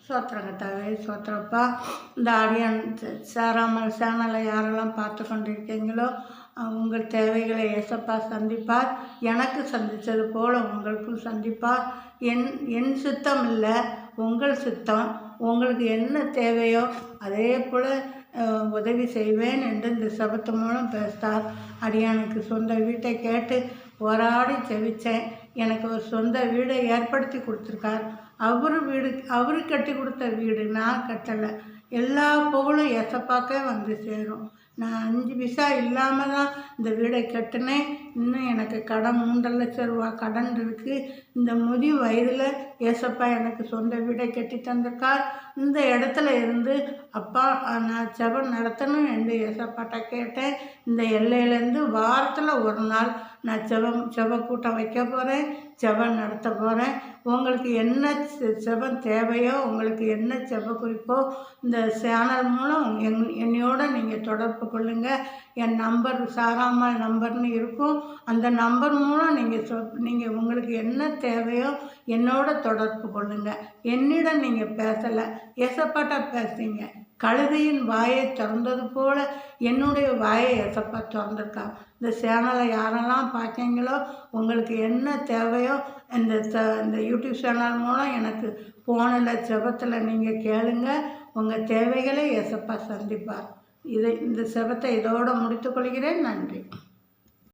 சோத்திரம் கத்தாவே சோத்திரப்பா. இந்த ஆடியன் சாராமல் சேனலை யாரெல்லாம் பார்த்து கொண்டிருக்கீங்களோ உங்கள் தேவைகளை ஏசப்பா சந்திப்பார். எனக்கு சந்தித்தது போல் உங்களுக்கும் சந்திப்பார். என் சித்தம் இல்லை, உங்கள் சித்தம். உங்களுக்கு என்ன தேவையோ அதே போல் உதவி செய்வேன் என்று இந்த சபத்து மூலம் பேசினார். அடியானுக்கு சொந்த வீட்டை கேட்டு போராடி ஜெபித்தேன். எனக்கு ஒரு சொந்த வீடை ஏற்படுத்தி கொடுத்துருக்கார். அவரு கட்டி கொடுத்த வீடு, நான் கட்டலை. எல்லா புகழும் ஏசப்பாக்கே வந்து சேரும். நான் 5 பைசா இல்லாமல் தான் இந்த வீடை கட்டினேன். இன்னும் எனக்கு கடன் 3 லட்சம் ரூபா கடன் இருக்குது. இந்த முதிய வயதில் ஏசப்பா எனக்கு சொந்த வீடை கட்டி தந்திருக்கார். இந்த இடத்துல இருந்து அப்பா நான் ஜெபம் நடத்தணும் என்று ஏசப்பாட்ட கேட்டேன். இந்த எல்லையிலேருந்து வாரத்தில் ஒரு நாள் நான் ஜெப கூட்டம் வைக்க போகிறேன், ஜெபம் நடத்த போகிறேன். உங்களுக்கு என்ன ஜெபம் தேவையோ, உங்களுக்கு என்ன ஜெப குறிப்போ இந்த சேனல் மூலம் என்னையோட நீங்கள் தொடர்பு கொள்ளுங்கள். என் நம்பர் சாராமல் நம்பர்னு இருக்கும். அந்த நம்பர் மூலம் நீங்கள் உங்களுக்கு என்ன தேவையோ என்னோட தொடர்பு கொள்ளுங்கள். என்னிடம் நீங்கள் பேசலை, ஏசப்பாட்ட பேசுங்க. கழுதையின் வாயை திறந்தது போல் என்னுடைய வாயை ஏசப்பா திறந்துருக்கா. இந்த சேனலை யாரெல்லாம் பார்க்கீங்களோ உங்களுக்கு என்ன தேவையோ இந்த யூடியூப் சேனல் மூலம் எனக்கு ஃபோனில் ஜெபத்தில் நீங்கள் கேளுங்க. உங்கள் தேவைகளை ஏசப்பா சந்திப்பார். இந்த ஜெபத்தை இதோடு முடித்துக்கொள்கிறேன். நன்றி.